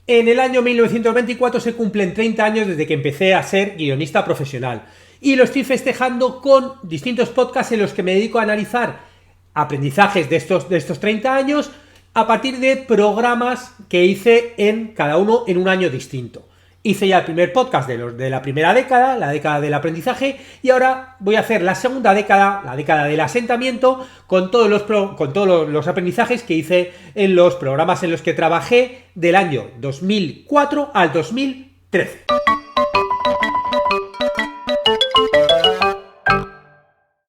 En el año 1924 se cumplen 30 años desde que empecé a ser guionista profesional y lo estoy festejando con distintos podcasts en los que me dedico a analizar aprendizajes de estos 30 años a partir de programas que hice en cada uno en un año distinto. Hice ya el primer podcast de la primera década, la década del aprendizaje, y ahora voy a hacer la segunda década, la década del asentamiento, con todos los aprendizajes que hice en los programas en los que trabajé del año 2004 al 2013.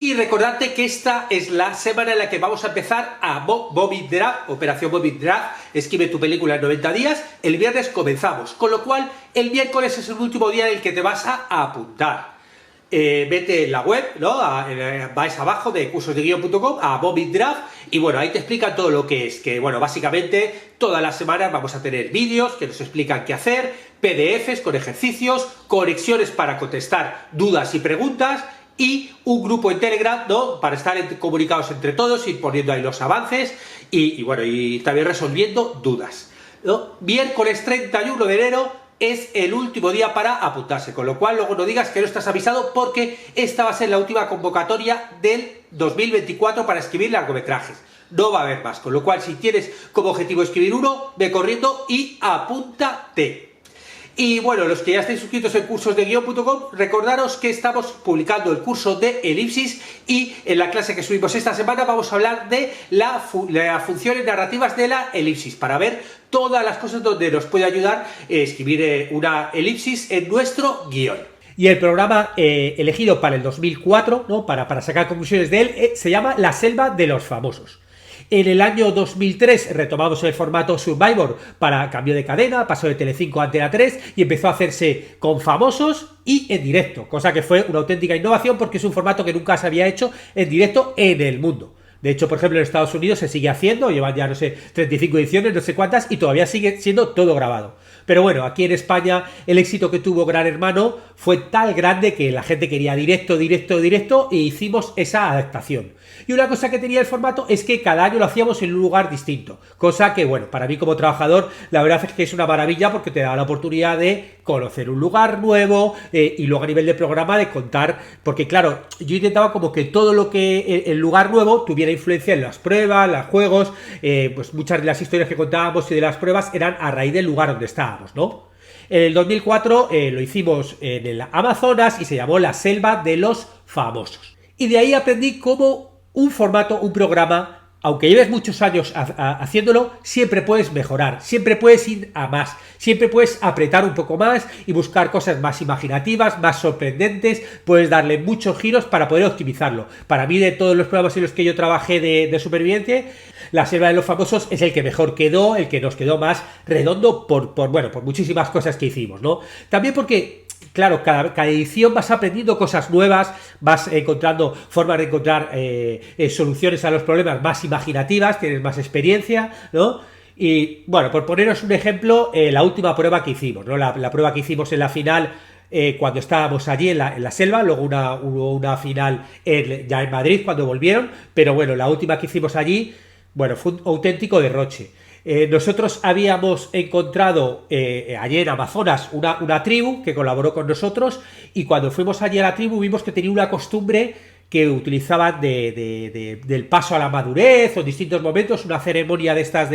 Y recordarte que esta es la semana en la que vamos a empezar a Bobby Draft, Operación Bobby Draft, escribe tu película en 90 días, el viernes comenzamos, con lo cual el miércoles es el último día en el que te vas a apuntar. Vete en la web, ¿no? Vais abajo de cursosdeguion.com a Bobby Draft y bueno, ahí te explican todo lo que es, que bueno, básicamente todas las semanas vamos a tener vídeos que nos explican qué hacer, PDFs con ejercicios, conexiones para contestar dudas y preguntas, y un grupo en Telegram, ¿no? Para estar comunicados entre todos, ir poniendo ahí los avances y bueno, y también resolviendo dudas, ¿no? Miércoles 31 de enero es el último día para apuntarse, con lo cual luego no digas que no estás avisado, porque esta va a ser la última convocatoria del 2024 para escribir largometrajes. No va a haber más, con lo cual si tienes como objetivo escribir uno, ve corriendo y apúntate. Y bueno, los que ya estáis suscritos en cursosdeguion.com, recordaros que estamos publicando el curso de elipsis y en la clase que subimos esta semana vamos a hablar de las funciones narrativas de la elipsis, para ver todas las cosas donde nos puede ayudar escribir una elipsis en nuestro guión. Y el programa elegido para el 2004, ¿no? para sacar conclusiones de él, se llama La Selva de los Famosos. En el año 2003 retomamos el formato Survivor para cambio de cadena, pasó de Telecinco a Antena 3 y empezó a hacerse con famosos y en directo, cosa que fue una auténtica innovación porque es un formato que nunca se había hecho en directo en el mundo. De hecho, por ejemplo, en Estados Unidos se sigue haciendo, llevan ya, no sé, 35 ediciones, no sé cuántas, y todavía sigue siendo todo grabado. Pero bueno, aquí en España el éxito que tuvo Gran Hermano fue tan grande que la gente quería directo, e hicimos esa adaptación. Y una cosa que tenía el formato es que cada año lo hacíamos en un lugar distinto, cosa que, bueno, para mí como trabajador, la verdad es que es una maravilla porque te da la oportunidad de conocer un lugar nuevo y luego a nivel de programa de contar, porque claro, yo intentaba como que todo lo que el lugar nuevo tuviera influencia en las pruebas, los juegos, pues muchas de las historias que contábamos y de las pruebas eran a raíz del lugar donde estábamos, ¿no? En el 2004 lo hicimos en el Amazonas y se llamó La Selva de los Famosos. Y de ahí aprendí cómo un formato, un programa, aunque lleves muchos años haciéndolo, siempre puedes mejorar, siempre puedes ir a más, siempre puedes apretar un poco más y buscar cosas más imaginativas, más sorprendentes, puedes darle muchos giros para poder optimizarlo. Para mí, de todos los programas en los que yo trabajé de supervivencia, La Selva de los Famosos es el que mejor quedó, el que nos quedó más redondo por muchísimas cosas que hicimos, ¿no? También porque claro, cada edición vas aprendiendo cosas nuevas, vas encontrando formas de encontrar soluciones a los problemas más imaginativas, tienes más experiencia, ¿no? Y bueno, por poneros un ejemplo, la última prueba que hicimos, ¿no? La prueba que hicimos en la final cuando estábamos allí en la selva, luego hubo una final ya en Madrid cuando volvieron, pero bueno, la última que hicimos allí, bueno, fue un auténtico derroche. Nosotros habíamos encontrado allí en Amazonas una tribu que colaboró con nosotros y cuando fuimos allí a la tribu vimos que tenía una costumbre que utilizaban del paso a la madurez o en distintos momentos, una ceremonia de estas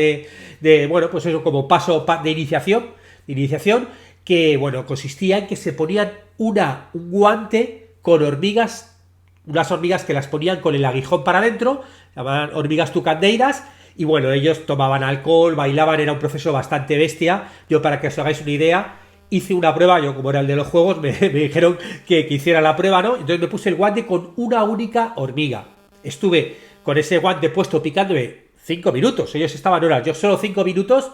bueno, pues eso como paso de iniciación que, bueno, consistía en que se ponían un guante con hormigas, unas hormigas que las ponían con el aguijón para adentro, llamaban hormigas tucandeiras. Y bueno, ellos tomaban alcohol, bailaban, era un proceso bastante bestia. Yo, para que os hagáis una idea, hice una prueba, yo como era el de los juegos, me dijeron que hiciera la prueba, ¿no? Entonces me puse el guante con una única hormiga. Estuve con ese guante puesto picándome 5 minutos, ellos estaban horas, yo solo 5 minutos,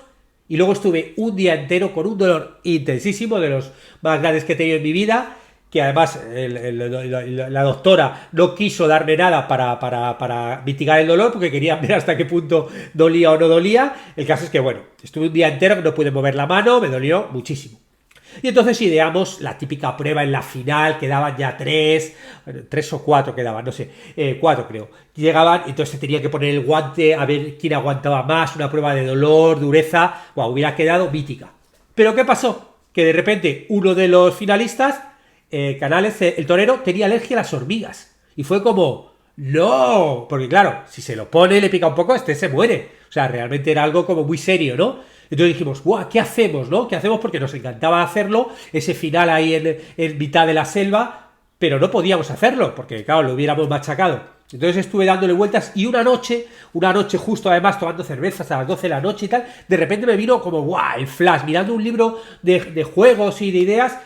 y luego estuve un día entero con un dolor intensísimo, de los más grandes que he tenido en mi vida, que además la doctora no quiso darme nada para mitigar el dolor porque quería ver hasta qué punto dolía o no dolía. El caso es que, bueno, estuve un día entero que no pude mover la mano, me dolió muchísimo. Y entonces ideamos la típica prueba en la final, quedaban ya 3 o 4 quedaban, no sé, 4 creo. Llegaban y entonces se tenía que poner el guante a ver quién aguantaba más, una prueba de dolor, dureza, wow, hubiera quedado mítica. Pero ¿qué pasó? Que de repente uno de los finalistas, Canales, el torero, tenía alergia a las hormigas. Y fue como, no, porque claro, si se lo pone y le pica un poco, este se muere. O sea, realmente era algo como muy serio, ¿no? Entonces dijimos, ¡buah! ¿Qué hacemos, no? ¿Qué hacemos? Porque nos encantaba hacerlo, ese final ahí en mitad de la selva, pero no podíamos hacerlo, porque claro, lo hubiéramos machacado. Entonces estuve dándole vueltas y una noche justo además tomando cervezas a las 12 de la noche y tal, de repente me vino como, ¡guau! El flash, mirando un libro de juegos y de ideas,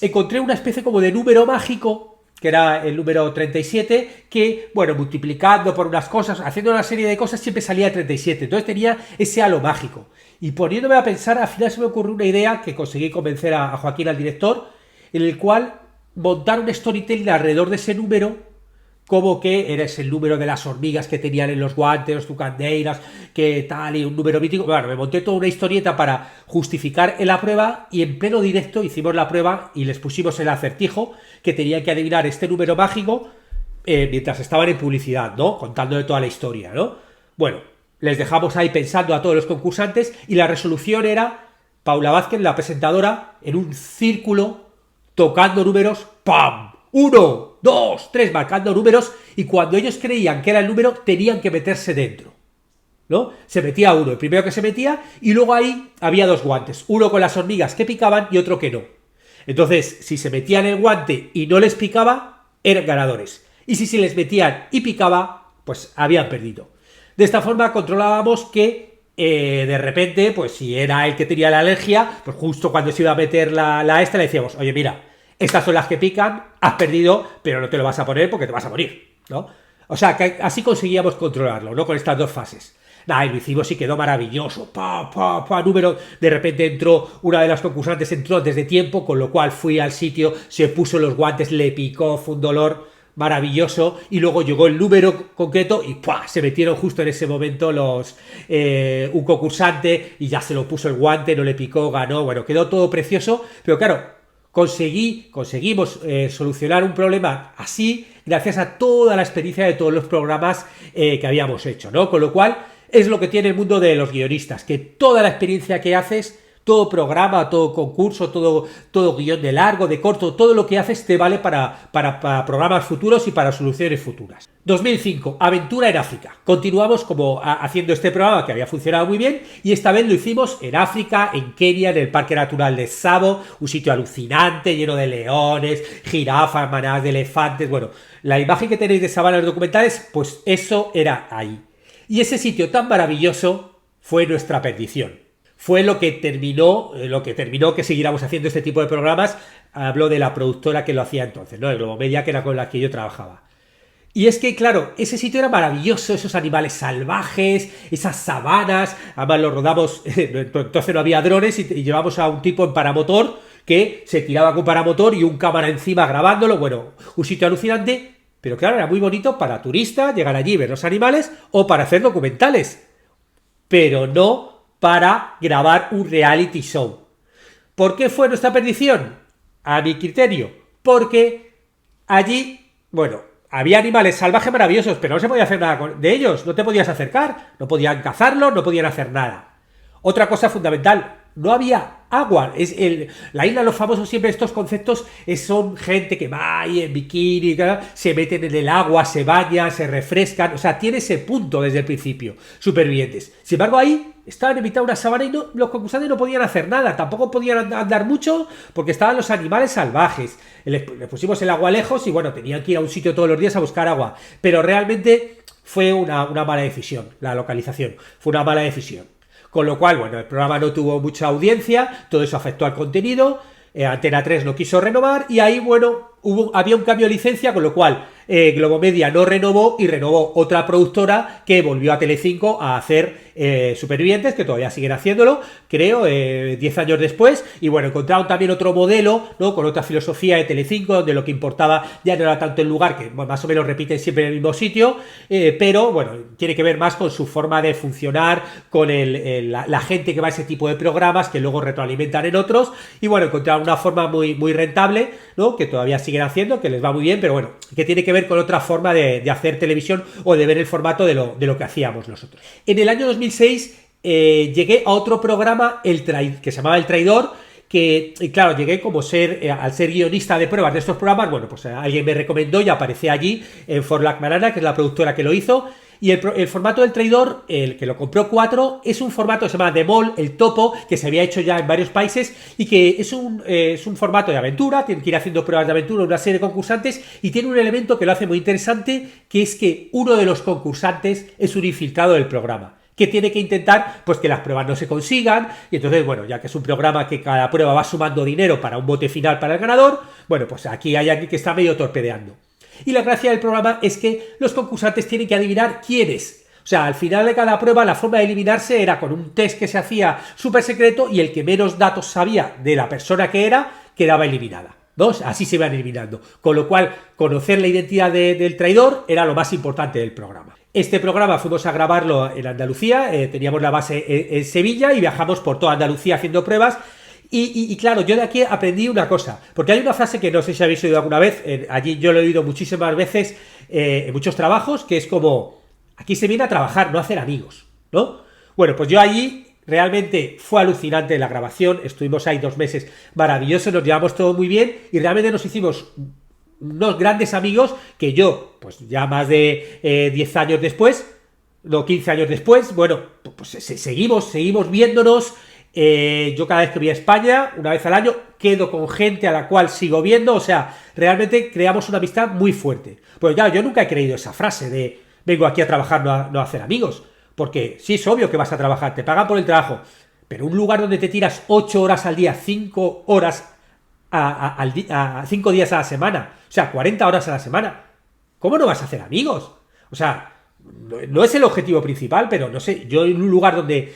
encontré una especie como de número mágico, que era el número 37, que, bueno, multiplicando por unas cosas, haciendo una serie de cosas, siempre salía 37. Entonces tenía ese halo mágico. Y poniéndome a pensar, al final se me ocurrió una idea que conseguí convencer a Joaquín, al director, en el cual montar un storytelling alrededor de ese número, como que eres el número de las hormigas que tenían en los guantes, los tucandeiras, que tal, y un número mítico. Bueno, me monté toda una historieta para justificar en la prueba y en pleno directo hicimos la prueba y les pusimos el acertijo que tenían que adivinar este número mágico mientras estaban en publicidad, ¿no? Contando de toda la historia, ¿no? Bueno, les dejamos ahí pensando a todos los concursantes y la resolución era Paula Vázquez, la presentadora, en un círculo tocando números, ¡pam! 1, 2, 3, marcando números, y cuando ellos creían que era el número, tenían que meterse dentro, ¿no? Se metía uno, el primero que se metía, y luego ahí había dos guantes, uno con las hormigas que picaban y otro que no. Entonces, si se metían el guante y no les picaba, eran ganadores. Y si se les metían y picaba, pues habían perdido. De esta forma controlábamos que de repente, pues si era el que tenía la alergia, pues justo cuando se iba a meter la esta, le decíamos, oye, mira, estas son las que pican, has perdido, pero no te lo vas a poner porque te vas a morir, ¿no? O sea, que así conseguíamos controlarlo, ¿no? Con estas dos fases. Nada, y lo hicimos y quedó maravilloso. Número. De repente entró, una de las concursantes entró antes de tiempo, con lo cual fui al sitio, se puso los guantes, le picó, fue un dolor maravilloso, y luego llegó el número concreto y ¡pua! Se metieron justo en ese momento un concursante y ya se lo puso el guante, no le picó, ganó, bueno, quedó todo precioso, pero claro, conseguimos solucionar un problema así gracias a toda la experiencia de todos los programas que habíamos hecho, ¿no? Con lo cual es lo que tiene el mundo de los guionistas, que toda la experiencia que haces, todo programa, todo concurso, todo guión de largo, de corto, todo lo que haces te vale para programas futuros y para soluciones futuras. 2005, Aventura en África. Continuamos como haciendo este programa que había funcionado muy bien y esta vez lo hicimos en África, en Kenia, en el Parque Natural de Tsavo, un sitio alucinante, lleno de leones, jirafas, manadas de elefantes. Bueno, la imagen que tenéis de sabanas documentales, pues eso era ahí. Y ese sitio tan maravilloso fue nuestra perdición. Fue lo que terminó que siguiéramos haciendo este tipo de programas. Hablo de la productora que lo hacía entonces, ¿no? El Globomedia, que era con la que yo trabajaba. Y es que, claro, ese sitio era maravilloso, esos animales salvajes, esas sabanas, además lo rodamos, entonces no había drones y llevamos a un tipo en paramotor que se tiraba con paramotor y un cámara encima grabándolo, bueno, un sitio alucinante, pero claro, era muy bonito para turistas, llegar allí y ver los animales o para hacer documentales, pero no para grabar un reality show. ¿Por qué fue nuestra perdición? A mi criterio, porque allí, bueno, había animales salvajes maravillosos, pero no se podía hacer nada de ellos, no te podías acercar, no podían cazarlos, no podían hacer nada. Otra cosa fundamental, no había agua. La isla de los famosos, siempre estos conceptos son gente que va ahí en bikini, se meten en el agua, se bañan, se refrescan, o sea, tiene ese punto desde el principio, supervivientes. Sin embargo, ahí estaban en mitad de una sabana y los concursantes no podían hacer nada, tampoco podían andar mucho porque estaban los animales salvajes. Les pusimos el agua lejos y bueno, tenían que ir a un sitio todos los días a buscar agua, pero realmente fue una mala decisión, la localización, fue una mala decisión. Con lo cual, bueno, el programa no tuvo mucha audiencia, todo eso afectó al contenido, Antena 3 no quiso renovar y ahí, bueno, había un cambio de licencia, con lo cual Globomedia no renovó y renovó otra productora que volvió a Telecinco a hacer Supervivientes, que todavía siguen haciéndolo, creo, 10 años después, y bueno, encontraron también otro modelo, ¿no? Con otra filosofía de Telecinco, donde lo que importaba ya no era tanto el lugar, que más o menos repiten siempre en el mismo sitio, pero bueno, tiene que ver más con su forma de funcionar, con la gente que va a ese tipo de programas, que luego retroalimentan en otros, y bueno, encontraron una forma muy, muy rentable, ¿no? Que todavía siguen haciendo, que les va muy bien, pero bueno, que tiene que ver con otra forma de hacer televisión o de ver el formato de lo que hacíamos nosotros. En el año 2006 llegué a otro programa que se llamaba El Traidor, que, y claro, llegué como al ser guionista de pruebas de estos programas, bueno, pues alguien me recomendó y aparecé allí en Forlac Manana, que es la productora que lo hizo. Y el formato del Traidor, el que lo compró 4, es un formato que se llama The Mall, el topo, que se había hecho ya en varios países y que es un formato de aventura, tiene que ir haciendo pruebas de aventura, una serie de concursantes, y tiene un elemento que lo hace muy interesante, que es que uno de los concursantes es un infiltrado del programa, que tiene que intentar pues que las pruebas no se consigan, y entonces, bueno, ya que es un programa que cada prueba va sumando dinero para un bote final para el ganador, bueno, pues aquí hay alguien que está medio torpedeando. Y la gracia del programa es que los concursantes tienen que adivinar quién es. O sea, al final de cada prueba la forma de eliminarse era con un test que se hacía súper secreto y el que menos datos sabía de la persona que era, quedaba eliminada, ¿no? Así se iban eliminando. Con lo cual, conocer la identidad del traidor era lo más importante del programa. Este programa fuimos a grabarlo en Andalucía, teníamos la base en Sevilla y viajamos por toda Andalucía haciendo pruebas. Y claro, yo de aquí aprendí una cosa, porque hay una frase que no sé si habéis oído alguna vez, allí yo lo he oído muchísimas veces en muchos trabajos, que es como, aquí se viene a trabajar, no a hacer amigos, ¿no? Bueno, pues yo allí realmente fue alucinante la grabación, estuvimos ahí 2 meses maravillosos, nos llevamos todo muy bien y realmente nos hicimos unos grandes amigos que yo, pues ya más de 10 años después, no 15 años después, bueno, pues seguimos viéndonos. Yo cada vez que voy a España, una vez al año, quedo con gente a la cual sigo viendo, o sea, realmente creamos una amistad muy fuerte. Pues claro, yo nunca he creído esa frase de vengo aquí a trabajar, no a hacer amigos, porque sí es obvio que vas a trabajar, te pagan por el trabajo, pero un lugar donde te tiras 8 horas al día, 5 horas a 5 días a la semana, o sea, 40 horas a la semana, ¿cómo no vas a hacer amigos? O sea, no es el objetivo principal, pero no sé, yo en un lugar donde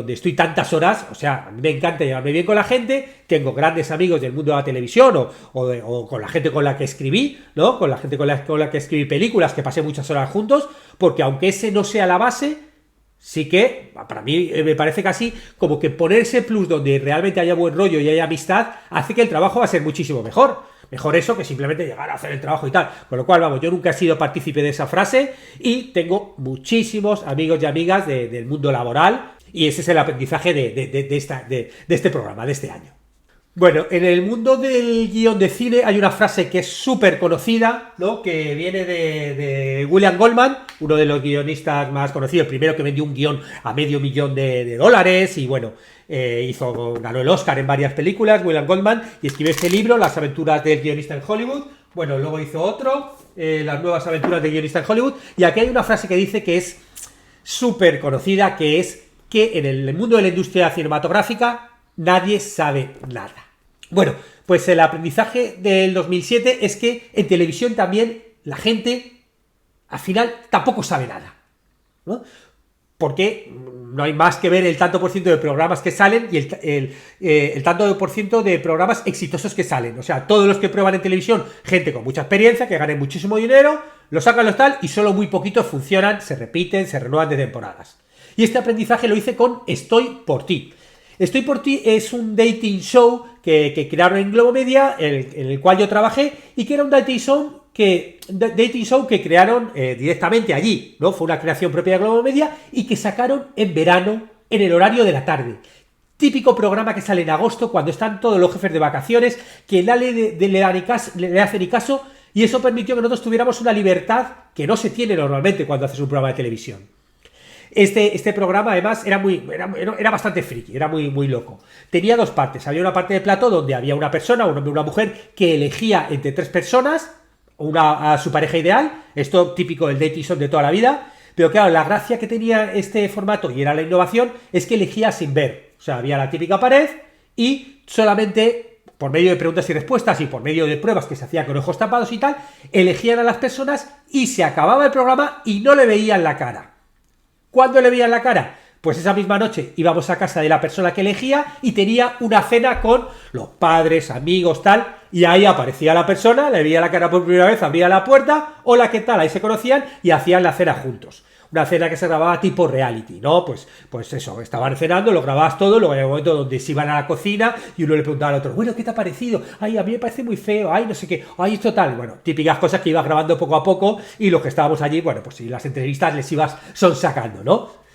estoy tantas horas, o sea, a mí me encanta llevarme bien con la gente, tengo grandes amigos del mundo de la televisión o con la gente con la que escribí, ¿no? Con la gente con la que escribí películas, que pasé muchas horas juntos, porque aunque ese no sea la base, sí que, para mí, me parece casi como que poner ese plus donde realmente haya buen rollo y haya amistad, hace que el trabajo va a ser muchísimo mejor. Mejor eso que simplemente llegar a hacer el trabajo y tal. Con lo cual, vamos, yo nunca he sido partícipe de esa frase y tengo muchísimos amigos y amigas del mundo laboral y ese es el aprendizaje de este programa, de este año. Bueno, en el mundo del guión de cine hay una frase que es súper conocida, ¿no? Que viene de William Goldman, uno de los guionistas más conocidos, el primero que vendió un guión a $500,000 y bueno, ganó el Oscar en varias películas, William Goldman, y escribió este libro, Las aventuras del guionista en Hollywood. Bueno, luego hizo otro, Las nuevas aventuras del guionista en Hollywood, y aquí hay una frase que dice que es súper conocida, que es que en el mundo de la industria cinematográfica nadie sabe nada. Bueno, pues el aprendizaje del 2007 es que en televisión también la gente al final tampoco sabe nada, ¿no? Porque no hay más que ver el tanto por ciento de programas que salen y el tanto por ciento de programas exitosos que salen. O sea, todos los que prueban en televisión, gente con mucha experiencia, que ganen muchísimo dinero, lo sacan los tal y solo muy poquitos funcionan, se repiten, se renuevan de temporadas. Y este aprendizaje lo hice con Estoy por ti. Estoy por ti es un dating show que crearon en Globo Media, en el cual yo trabajé, y que era un dating show que crearon directamente allí, ¿no? Fue una creación propia de Globo Media y que sacaron en verano en el horario de la tarde. Típico programa que sale en agosto cuando están todos los jefes de vacaciones, que nadie le hace ni caso, y eso permitió que nosotros tuviéramos una libertad que no se tiene normalmente cuando haces un programa de televisión. Este programa además era bastante friki, era muy loco. Tenía 2 partes, había una parte de plató donde había una persona, un hombre y una mujer, que elegía entre 3 personas a su pareja ideal, esto típico del dating show de toda la vida, pero claro, la gracia que tenía este formato, y era la innovación, es que elegía sin ver, o sea, había la típica pared y solamente por medio de preguntas y respuestas y por medio de pruebas que se hacían con ojos tapados y tal, elegían a las personas y se acababa el programa y no le veían la cara. ¿Cuándo le veían la cara? Pues esa misma noche íbamos a casa de la persona que elegía y tenía una cena con los padres, amigos, tal, y ahí aparecía la persona, le veía la cara por primera vez, abría la puerta, hola, ¿qué tal? Ahí se conocían y hacían la cena juntos. Una cena que se grababa tipo reality, ¿no? Pues eso, estaban cenando, lo grababas todo, luego había un momento donde se iban a la cocina y uno le preguntaba al otro, bueno, ¿qué te ha parecido? Ay, a mí me parece muy feo, ay, no sé qué, ay, esto tal. Bueno, típicas cosas que ibas grabando poco a poco y los que estábamos allí, bueno, pues si las entrevistas les ibas sacando, ¿no?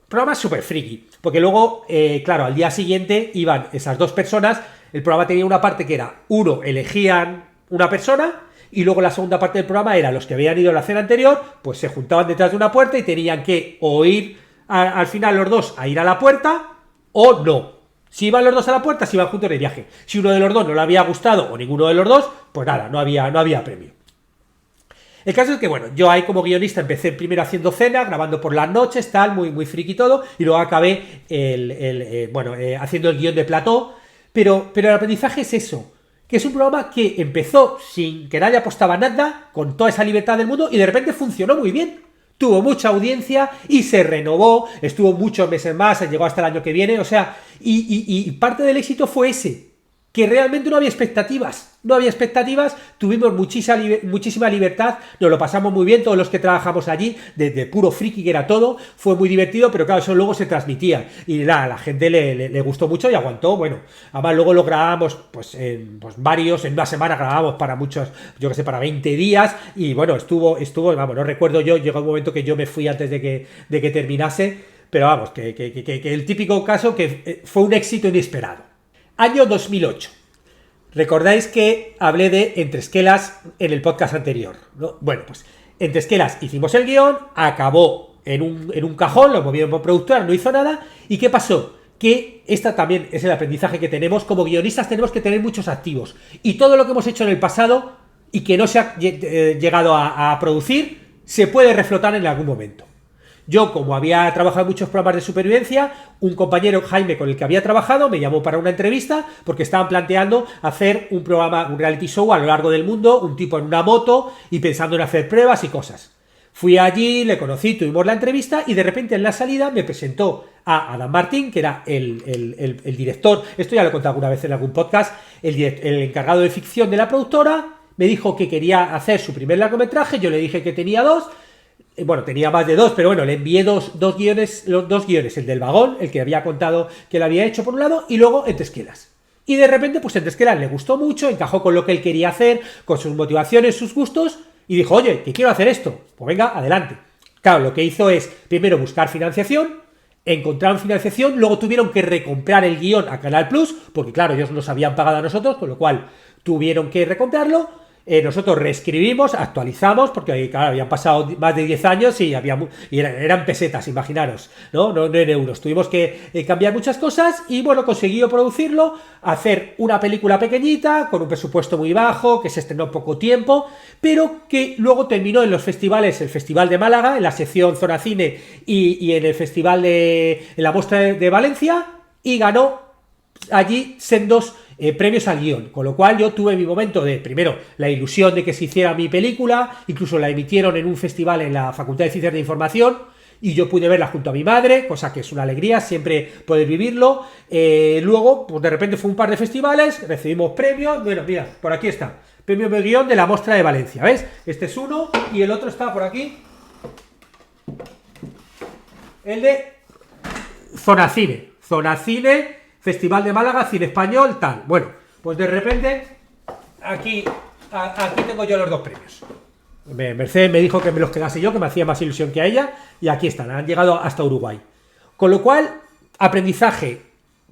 programa súper friki, porque luego, claro, al día siguiente iban esas dos personas, el programa tenía una parte que era, uno, elegían una persona, y luego la segunda parte del programa era los que habían ido a la cena anterior, pues se juntaban detrás de una puerta y tenían que o ir al final los dos a ir a la puerta, o no. Si iban los dos a la puerta, se iban juntos de viaje. Si uno de los dos no le había gustado, o ninguno de los dos, pues nada, no había premio. El caso es que, bueno, yo ahí como guionista empecé primero haciendo cena, grabando por las noches, tal, muy friki todo, y luego acabé haciendo el guión de plató, pero el aprendizaje es eso, que es un programa que empezó sin que nadie apostaba nada, con toda esa libertad del mundo, y de repente funcionó muy bien. Tuvo mucha audiencia y se renovó, estuvo muchos meses más, llegó hasta el año que viene, o sea, y parte del éxito fue ese, que realmente no había expectativas, tuvimos muchísima libertad, nos lo pasamos muy bien, todos los que trabajamos allí, de puro friki que era todo, fue muy divertido, pero claro, eso luego se transmitía, y nada, a la gente le gustó mucho y aguantó, bueno, además luego lo grabábamos, en una semana grabábamos para muchos, yo que sé, para 20 días, y bueno, estuvo, vamos, no recuerdo yo, llegó un momento que yo me fui antes de que terminase, pero vamos, que el típico caso que fue un éxito inesperado. Año 2008. Recordáis que hablé de Entre Esquelas en el podcast anterior, ¿no? Bueno, pues Entre Esquelas hicimos el guión, acabó en un cajón, lo movieron por productora, no hizo nada. ¿Y qué pasó? Que esta también es el aprendizaje que tenemos. Como guionistas tenemos que tener muchos activos. Y todo lo que hemos hecho en el pasado y que no se ha llegado a producir, se puede reflotar en algún momento. Yo, como había trabajado en muchos programas de supervivencia, un compañero, Jaime, con el que había trabajado, me llamó para una entrevista porque estaban planteando hacer un programa, un reality show a lo largo del mundo, un tipo en una moto y pensando en hacer pruebas y cosas. Fui allí, le conocí, tuvimos la entrevista y de repente en la salida me presentó a Adam Martín, que era el director, esto ya lo he contado alguna vez en algún podcast, el encargado de ficción de la productora, me dijo que quería hacer su primer largometraje, yo le dije que tenía 2, bueno, tenía más de 2, pero bueno, le envié los dos guiones, el del vagón, el que había contado que lo había hecho por un lado, y luego Entre Esquelas. Y de repente, pues Entre Esquelas le gustó mucho, encajó con lo que él quería hacer, con sus motivaciones, sus gustos, y dijo, oye, que quiero hacer esto, pues venga, adelante. Claro, lo que hizo es, primero buscar financiación, encontraron financiación, luego tuvieron que recomprar el guión a Canal Plus, porque claro, ellos nos habían pagado a nosotros, con lo cual tuvieron que recomprarlo. Nosotros reescribimos, actualizamos, porque claro, habían pasado más de 10 años y eran pesetas, imaginaros, no en euros. Tuvimos que cambiar muchas cosas y bueno, consiguió producirlo, hacer una película pequeñita, con un presupuesto muy bajo, que se estrenó poco tiempo, pero que luego terminó en los festivales, el Festival de Málaga, en la sección Zona Cine y en el Festival en la Muestra de Valencia, y ganó allí sendos premios al guión, con lo cual yo tuve mi momento de, primero, la ilusión de que se hiciera mi película, incluso la emitieron en un festival en la Facultad de Ciencias de Información, y yo pude verla junto a mi madre, cosa que es una alegría siempre poder vivirlo. Luego, pues de repente fue un par de festivales, recibimos premios, bueno, mira, por aquí está, premio de guión de la Muestra de Valencia, ¿ves? Este es uno, y el otro está por aquí, el de Zona Cine, Festival de Málaga, Cine Español, tal. Bueno, pues de repente aquí tengo yo los 2 premios. Mercedes me dijo que me los quedase yo, que me hacía más ilusión que a ella, y aquí están, han llegado hasta Uruguay. Con lo cual, aprendizaje,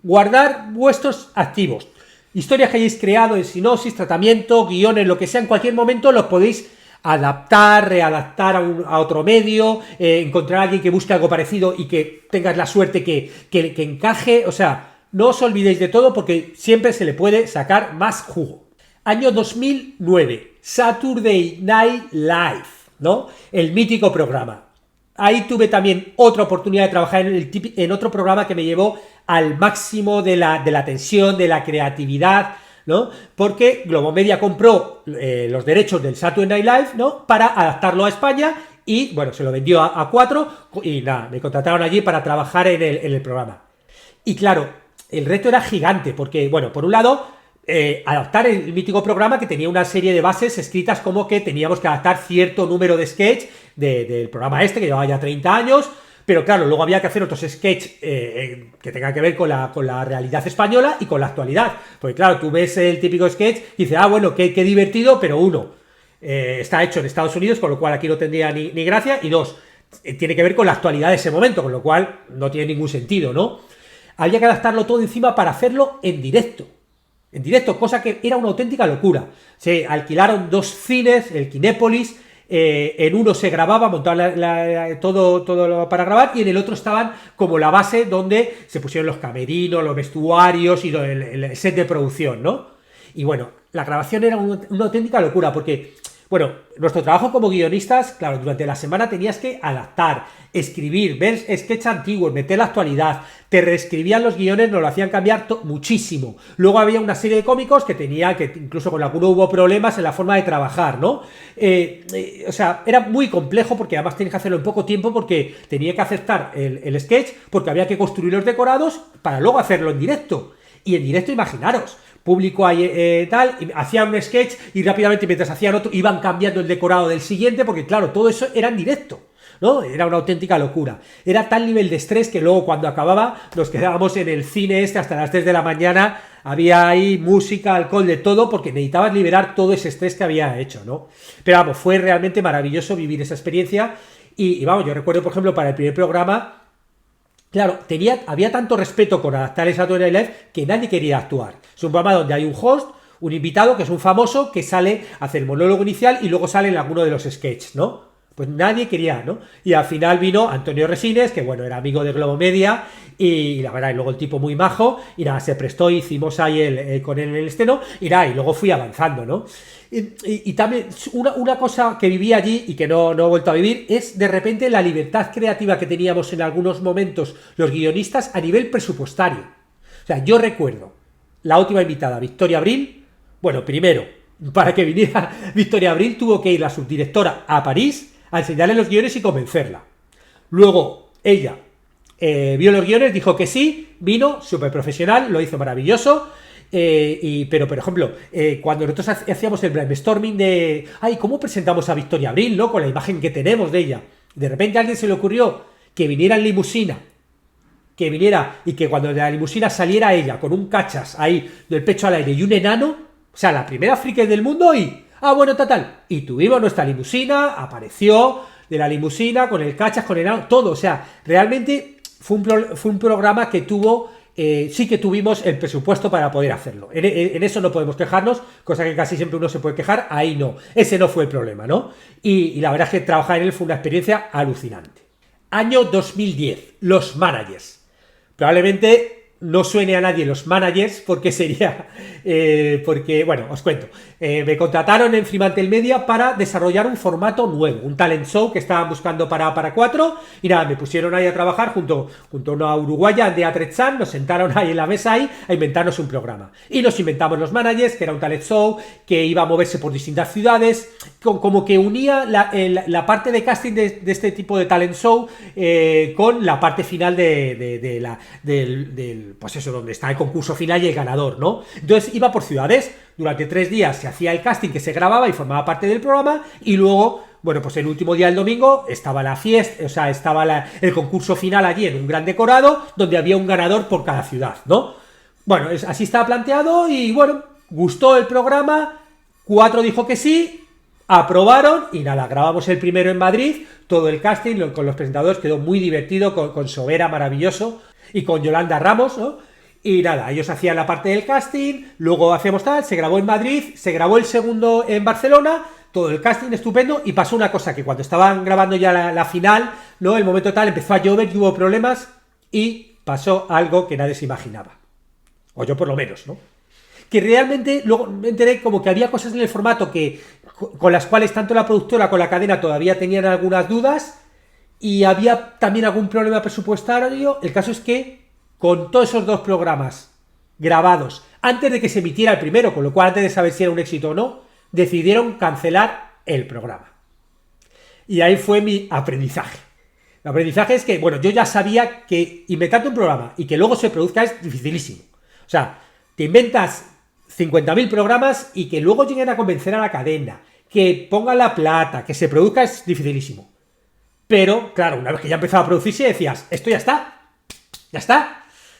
guardar vuestros activos, historias que hayáis creado en sinopsis, tratamiento, guiones, lo que sea, en cualquier momento los podéis adaptar, readaptar a otro medio, encontrar a alguien que busque algo parecido y que tengas la suerte que encaje, o sea, no os olvidéis de todo porque siempre se le puede sacar más jugo. Año 2009, Saturday Night Live, ¿no? El mítico programa. Ahí tuve también otra oportunidad de trabajar en otro programa que me llevó al máximo de la tensión, de la creatividad, ¿no? Porque Globomedia compró los derechos del Saturday Night Live, ¿no? Para adaptarlo a España y, bueno, se lo vendió a 4 y nada, me contrataron allí para trabajar en el programa. Y claro, el reto era gigante porque, bueno, por un lado, adaptar el mítico programa que tenía una serie de bases escritas como que teníamos que adaptar cierto número de sketch del programa que llevaba ya 30 años, pero claro, luego había que hacer otros sketch que tengan que ver con la realidad española y con la actualidad, porque claro, tú ves el típico sketch y dices, bueno, qué divertido, pero uno, está hecho en Estados Unidos, con lo cual aquí no tendría ni gracia, y 2, tiene que ver con la actualidad de ese momento, con lo cual no tiene ningún sentido, ¿no? Había que adaptarlo todo encima para hacerlo en directo. En directo, cosa que era una auténtica locura. Se alquilaron 2 cines, el Kinépolis, en uno se grababa, montaban todo para grabar, y en el otro estaban como la base donde se pusieron los camerinos, los vestuarios y el set de producción, ¿no? Y bueno, la grabación era una auténtica locura porque, bueno, nuestro trabajo como guionistas, claro, durante la semana tenías que adaptar, escribir, ver sketches antiguos, meter la actualidad, te reescribían los guiones, nos lo hacían cambiar muchísimo. Luego había una serie de cómicos que incluso con alguno hubo problemas en la forma de trabajar, ¿no? O sea, era muy complejo porque además tenías que hacerlo en poco tiempo porque tenía que aceptar el sketch porque había que construir los decorados para luego hacerlo en directo. Y en directo, imaginaros, público ahí y hacían un sketch y rápidamente mientras hacían otro iban cambiando el decorado del siguiente porque claro, todo eso era en directo, ¿no? Era una auténtica locura. Era tal nivel de estrés que luego cuando acababa nos quedábamos en el cine hasta las 3 de la mañana, había ahí música, alcohol, de todo, porque necesitabas liberar todo ese estrés que había hecho, ¿no? Pero vamos, fue realmente maravilloso vivir esa experiencia y vamos, yo recuerdo por ejemplo para el primer programa. Claro, había tanto respeto con adaptar el Saturday Night Live que nadie quería actuar. Es un programa donde hay un host, un invitado que es un famoso que sale a hacer el monólogo inicial y luego sale en alguno de los sketches, ¿no? Pues nadie quería, ¿no? Y al final vino Antonio Resines, que bueno, era amigo de Globo Media, y la verdad, y luego el tipo muy majo, y nada, se prestó, hicimos ahí con él el estreno, y nada, y luego fui avanzando, ¿no? Y también una cosa que viví allí y que no he vuelto a vivir es de repente la libertad creativa que teníamos en algunos momentos los guionistas a nivel presupuestario. O sea, yo recuerdo la última invitada, Victoria Abril. Bueno, primero, para que viniera Victoria Abril tuvo que ir la subdirectora a París a enseñarle los guiones y convencerla. Luego ella vio los guiones, dijo que sí, vino, súper profesional, lo hizo maravilloso. Pero por ejemplo, cuando nosotros hacíamos el brainstorming de ¿cómo presentamos a Victoria Abril, ¿no? Con la imagen que tenemos de ella, de repente a alguien se le ocurrió que viniera en limusina, que viniera y que cuando de la limusina saliera ella con un cachas ahí del pecho al aire y un enano, o sea, la primera friki del mundo bueno, total, y tuvimos nuestra limusina, apareció de la limusina con el cachas, con el enano, todo, o sea, realmente fue un programa que tuvo sí que tuvimos el presupuesto para poder hacerlo. En eso no podemos quejarnos, cosa que casi siempre uno se puede quejar, ahí no. Ese no fue el problema, ¿no? Y la verdad es que trabajar en él fue una experiencia alucinante. Año 2010, los managers. Probablemente no suene a nadie los managers porque sería... porque, bueno, os cuento. Me contrataron en Fremantle Media para desarrollar un formato nuevo, un talent show que estaban buscando para 4 y nada, me pusieron ahí a trabajar junto a una uruguaya, Andrea Trezán, nos sentaron ahí en la mesa a inventarnos un programa. Y nos inventamos los managers, que era un talent show que iba a moverse por distintas ciudades, como que unía la parte de casting de este tipo de talent show con la parte final del pues eso, donde está el concurso final y el ganador, ¿no? Entonces iba por ciudades, durante 3 días se hacía el casting que se grababa y formaba parte del programa y luego, bueno, pues el último día del domingo estaba la fiesta, o sea, estaba el concurso final allí en un gran decorado donde había un ganador por cada ciudad, ¿no? Bueno, así estaba planteado y bueno, gustó el programa, 4 dijo que sí, aprobaron y nada, grabamos el primero en Madrid, todo el casting con los presentadores, quedó muy divertido, con Sobera maravilloso y con Yolanda Ramos, ¿no? Y nada, ellos hacían la parte del casting, luego hacíamos tal, se grabó en Madrid, se grabó el segundo en Barcelona, todo el casting estupendo, y pasó una cosa, que cuando estaban grabando ya la final, ¿no? El momento tal, empezó a llover y hubo problemas, y pasó algo que nadie se imaginaba. O yo por lo menos, ¿no? Que realmente luego me enteré como que había cosas en el formato con las cuales tanto la productora como la cadena todavía tenían algunas dudas, y había también algún problema presupuestario. El caso es que con todos esos 2 programas grabados antes de que se emitiera el primero, con lo cual antes de saber si era un éxito o no, decidieron cancelar el programa. Y ahí fue mi aprendizaje. El aprendizaje es que, bueno, yo ya sabía que inventarte un programa y que luego se produzca es dificilísimo. O sea, te inventas 50.000 programas y que luego lleguen a convencer a la cadena, que pongan la plata, que se produzca es dificilísimo. Pero, claro, una vez que ya empezaba a producirse decías, esto ya está,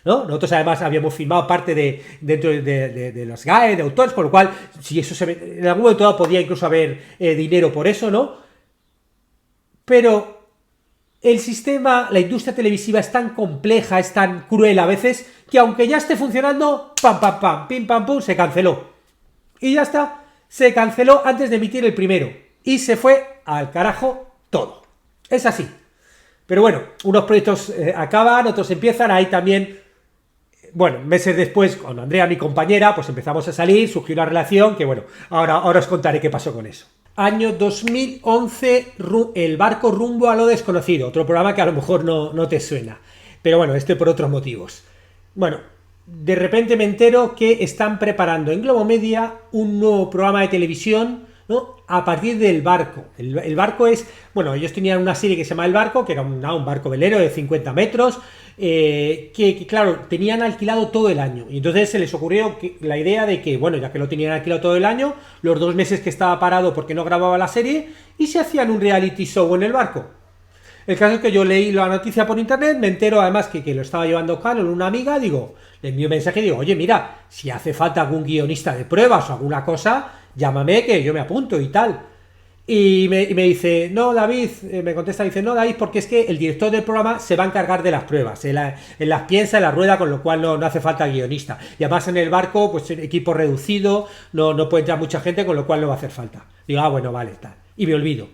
¿no? Nosotros además habíamos firmado parte dentro de los GAE, de autores, con lo cual, si eso en algún momento podía incluso haber dinero por eso, ¿no? Pero el sistema, la industria televisiva es tan compleja, es tan cruel a veces, que aunque ya esté funcionando, pam, pam, pam, pim, pam, pum, se canceló. Y ya está, se canceló antes de emitir el primero. Y se fue al carajo todo. Es así. Pero bueno, unos proyectos acaban, otros empiezan, ahí también, bueno, meses después, con Andrea, mi compañera, pues empezamos a salir, surgió una relación que, bueno, ahora os contaré qué pasó con eso. Año 2011, El barco rumbo a lo desconocido, otro programa que a lo mejor no te suena, pero bueno, por otros motivos. Bueno, de repente me entero que están preparando en Globo Media un nuevo programa de televisión, ¿no? A partir del barco. El barco es, bueno, ellos tenían una serie que se llama El Barco, que era un barco velero de 50 metros, que claro, tenían alquilado todo el año. Y entonces se les ocurrió la idea de que, bueno, ya que lo tenían alquilado todo el año, los 2 meses que estaba parado porque no grababa la serie, y se hacían un reality show en el barco. El caso es que yo leí la noticia por internet, me entero además que lo estaba llevando Carol, una amiga, digo, le envío un mensaje y digo, oye, mira, si hace falta algún guionista de pruebas o alguna cosa, llámame que yo me apunto y tal. Y me dice, no, David, me contesta, dice, no, David, porque es que el director del programa se va a encargar de las pruebas, él las piensa, en la rueda, con lo cual no hace falta guionista. Y además en el barco, pues equipo reducido, no puede entrar mucha gente, con lo cual no va a hacer falta. Digo, bueno, vale, tal. Y me olvido.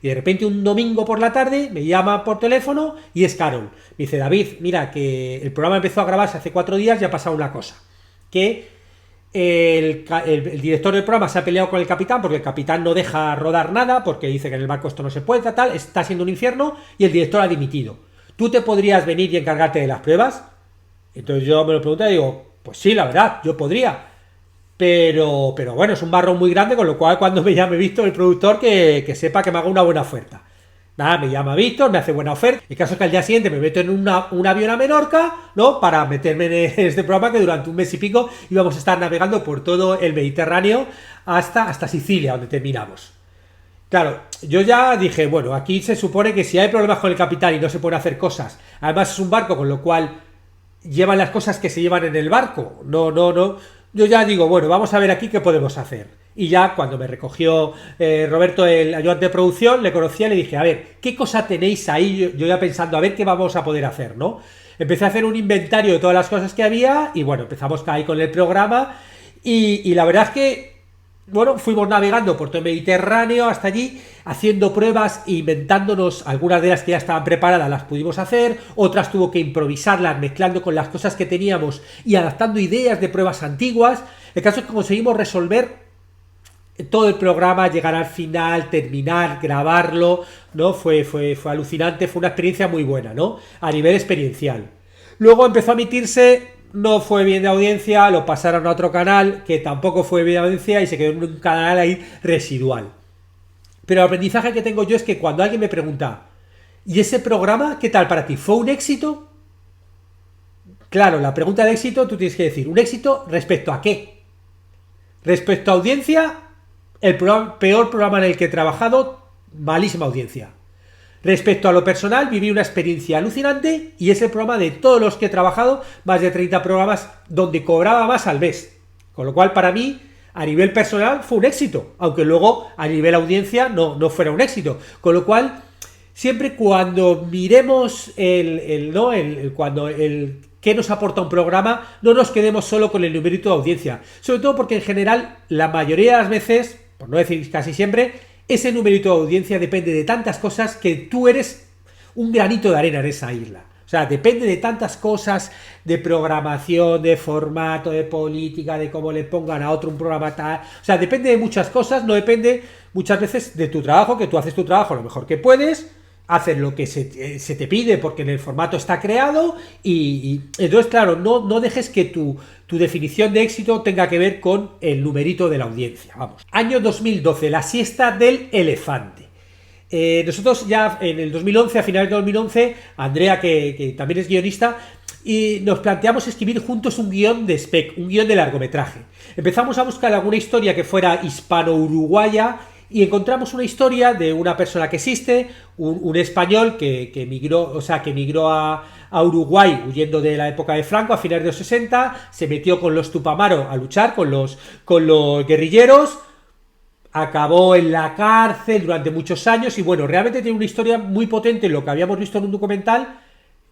Y de repente un domingo por la tarde me llama por teléfono y es Carol. Me dice, David, mira, que el programa empezó a grabarse hace 4 días y ha pasado una cosa. Que el director del programa se ha peleado con el capitán porque el capitán no deja rodar nada, porque dice que en el barco esto no se puede tratar, está siendo un infierno y el director ha dimitido. ¿Tú te podrías venir y encargarte de las pruebas? Entonces yo me lo pregunté y digo, pues sí, la verdad, yo podría. Pero bueno, es un marrón muy grande, con lo cual cuando me llame Víctor, el productor, que sepa que me haga una buena oferta. Nada, me llama Víctor, me hace buena oferta. El caso es que al día siguiente me meto en un avión a Menorca, ¿no? Para meterme en este programa que durante un mes y pico íbamos a estar navegando por todo el Mediterráneo hasta Sicilia, donde terminamos. Claro, yo ya dije, bueno, aquí se supone que si hay problemas con el capitán y no se pueden hacer cosas, además es un barco, con lo cual llevan las cosas que se llevan en el barco. No. Yo ya digo, bueno, vamos a ver aquí qué podemos hacer. Y ya cuando me recogió Roberto, el ayudante de producción, le conocía y le dije, a ver, ¿qué cosa tenéis ahí? Yo ya pensando, a ver qué vamos a poder hacer, ¿no? Empecé a hacer un inventario de todas las cosas que había y bueno, empezamos ahí con el programa y la verdad es que, bueno, fuimos navegando por todo el Mediterráneo hasta allí, haciendo pruebas e inventándonos. Algunas de las que ya estaban preparadas las pudimos hacer, otras tuvo que improvisarlas mezclando con las cosas que teníamos y adaptando ideas de pruebas antiguas. El caso es que conseguimos resolver todo el programa, llegar al final, terminar, grabarlo, ¿no? Fue alucinante, fue una experiencia muy buena, ¿no? A nivel experiencial. Luego empezó a emitirse, no fue bien de audiencia, lo pasaron a otro canal que tampoco fue bien de audiencia y se quedó en un canal ahí residual. Pero el aprendizaje que tengo yo es que cuando alguien me pregunta, ¿y ese programa qué tal para ti? ¿Fue un éxito? Claro, la pregunta de éxito tú tienes que decir, ¿un éxito respecto a qué? Respecto a audiencia, el peor programa en el que he trabajado, malísima audiencia. Respecto a lo personal, viví una experiencia alucinante y es el programa de todos los que he trabajado, más de 30 programas, donde cobraba más al mes. Con lo cual, para mí, a nivel personal, fue un éxito, aunque luego a nivel audiencia no fuera un éxito. Con lo cual, siempre cuando miremos qué nos aporta un programa, no nos quedemos solo con el numerito de audiencia. Sobre todo porque en general, la mayoría de las veces, por no decir casi siempre, ese numerito de audiencia depende de tantas cosas que tú eres un granito de arena en esa isla. O sea, depende de tantas cosas, de programación, de formato, de política, de cómo le pongan a otro un programa tal. O sea, depende de muchas cosas, no depende muchas veces de tu trabajo, que tú haces tu trabajo lo mejor que puedes, haces lo que se te pide porque en el formato está creado y entonces, claro, no dejes que tu definición de éxito tenga que ver con el numerito de la audiencia. Vamos. Año 2012, la siesta del elefante. Nosotros ya en el 2011, a finales de 2011, Andrea, que también es guionista, y nos planteamos escribir juntos un guión de spec, un guión de largometraje. Empezamos a buscar alguna historia que fuera hispano-uruguaya y encontramos una historia de una persona que existe, un español que migró a Uruguay huyendo de la época de Franco a finales de los 60, se metió con los Tupamaros a luchar con los guerrilleros, acabó en la cárcel durante muchos años y bueno, realmente tiene una historia muy potente, lo que habíamos visto en un documental.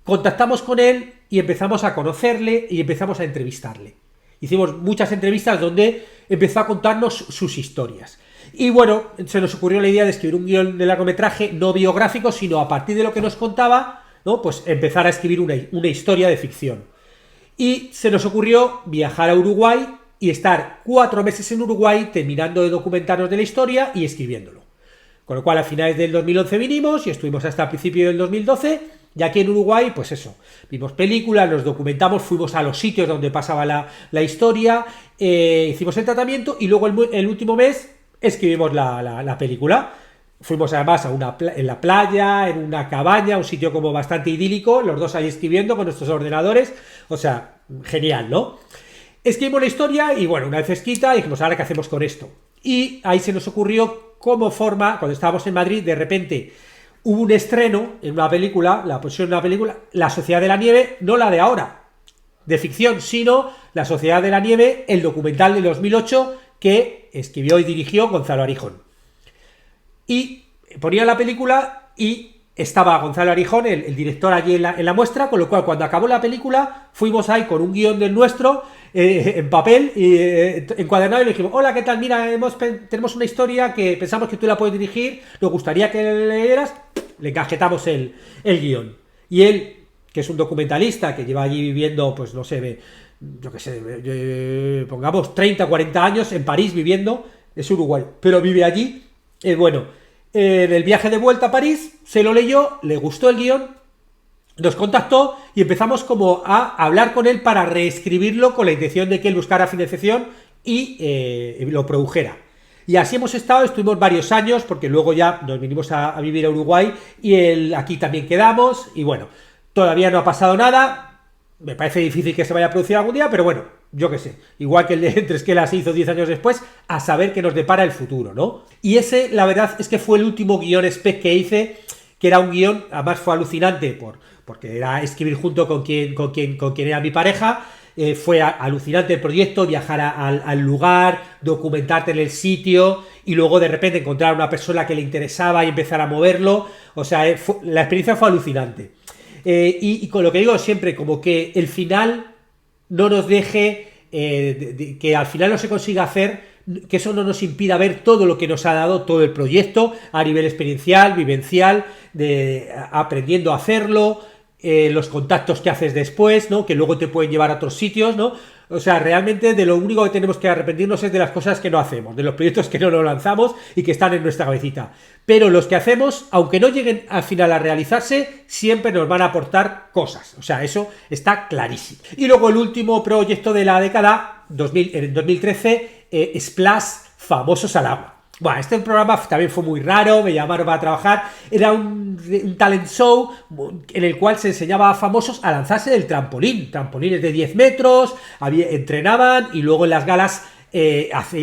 Contactamos con él y empezamos a conocerle y empezamos a entrevistarle. Hicimos muchas entrevistas donde empezó a contarnos sus historias. Y bueno, se nos ocurrió la idea de escribir un guión de largometraje no biográfico, sino a partir de lo que nos contaba, ¿no? Pues empezar a escribir una historia de ficción. Y se nos ocurrió viajar a Uruguay y estar 4 meses en Uruguay terminando de documentarnos de la historia y escribiéndolo. Con lo cual a finales del 2011 vinimos y estuvimos hasta el principio del 2012, y aquí en Uruguay, pues eso, vimos películas, nos documentamos, fuimos a los sitios donde pasaba la historia, hicimos el tratamiento y luego el último mes escribimos la película. Fuimos además en la playa, en una cabaña, un sitio como bastante idílico, los dos ahí escribiendo con nuestros ordenadores, o sea, genial, ¿no? Escribimos la historia y bueno, una vez escrita dijimos, ¿ahora qué hacemos con esto? Y ahí se nos ocurrió como forma, cuando estábamos en Madrid, de repente hubo un estreno en una película, la posición de una película, La Sociedad de la Nieve, no la de ahora, de ficción, sino La Sociedad de la Nieve, el documental de 2008 que escribió y dirigió Gonzalo Arijón. Y ponía la película y estaba Gonzalo Arijón, el director, allí en la muestra, con lo cual cuando acabó la película fuimos ahí con un guión del nuestro en papel y encuadernado y le dijimos, hola, ¿qué tal? Mira, tenemos una historia que pensamos que tú la puedes dirigir, nos gustaría que leyeras, le encajetamos el guión. Y él, que es un documentalista que lleva allí viviendo, pues no sé, yo qué sé, pongamos 30, 40 años en París viviendo, es Uruguay, pero vive allí, en el viaje de vuelta a París, se lo leyó, le gustó el guión, nos contactó y empezamos como a hablar con él para reescribirlo con la intención de que él buscara financiación y lo produjera. Y así hemos estado, estuvimos varios años, porque luego ya nos vinimos a vivir a Uruguay y aquí también quedamos, y bueno, todavía no ha pasado nada, me parece difícil que se vaya a producir algún día, pero bueno, yo qué sé, igual que el de Tresquela se hizo 10 años después, a saber qué nos depara el futuro, ¿no? Y ese, la verdad, es que fue el último guión spec que hice, que era un guión, además fue alucinante, porque era escribir junto con quien era mi pareja, fue alucinante el proyecto, viajar al lugar, documentarte en el sitio y luego de repente encontrar a una persona que le interesaba y empezar a moverlo, o sea, la experiencia fue alucinante. Y con lo que digo siempre, como que el final no nos deje, que al final no se consiga hacer, que eso no nos impida ver todo lo que nos ha dado todo el proyecto a nivel experiencial, vivencial, aprendiendo a hacerlo, los contactos que haces después, ¿no? Que luego te pueden llevar a otros sitios, ¿no? O sea, realmente de lo único que tenemos que arrepentirnos es de las cosas que no hacemos, de los proyectos que no nos lanzamos y que están en nuestra cabecita. Pero los que hacemos, aunque no lleguen al final a realizarse, siempre nos van a aportar cosas. O sea, eso está clarísimo. Y luego el último proyecto de la década, en 2013, Splash, Famosos al Agua. Bueno, este programa también fue muy raro, me llamaron para trabajar, era un talent show en el cual se enseñaba a famosos a lanzarse del trampolines de 10 metros, entrenaban y luego en las galas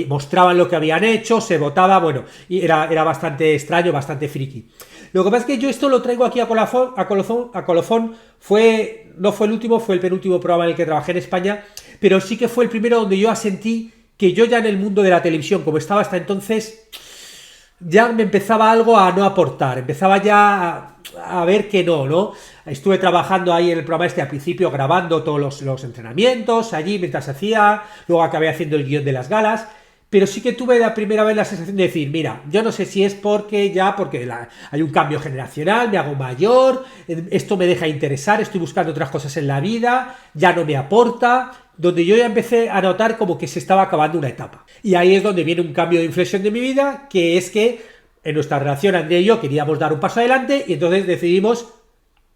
mostraban lo que habían hecho, se votaba, bueno, y era bastante extraño, bastante friki. Lo que pasa es que yo esto lo traigo aquí a colofón, no fue el último, fue el penúltimo programa en el que trabajé en España, pero sí que fue el primero donde yo sentí que yo ya en el mundo de la televisión, como estaba hasta entonces, ya me empezaba algo a no aportar, empezaba ya a ver que no. Estuve trabajando ahí en el programa al principio, grabando todos los entrenamientos allí mientras hacía, luego acabé haciendo el guión de las galas, pero sí que tuve la primera vez la sensación de decir, mira, yo no sé si es porque hay un cambio generacional, me hago mayor, esto me deja interesar, estoy buscando otras cosas en la vida, ya no me aporta, donde yo ya empecé a notar como que se estaba acabando una etapa. Y ahí es donde viene un cambio de inflexión de mi vida, que es que en nuestra relación Andrea y yo queríamos dar un paso adelante y entonces decidimos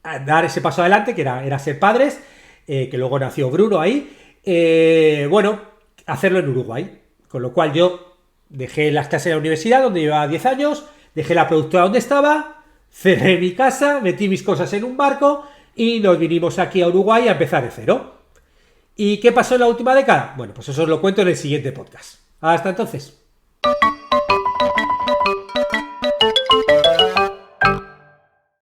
dar ese paso adelante, que era ser padres, que luego nació Bruno ahí, hacerlo en Uruguay. Con lo cual yo dejé las clases de la universidad donde llevaba 10 años, dejé la productora donde estaba, cerré mi casa, metí mis cosas en un barco y nos vinimos aquí a Uruguay a empezar de cero. ¿Y qué pasó en la última década? Bueno, pues eso os lo cuento en el siguiente podcast. Hasta entonces.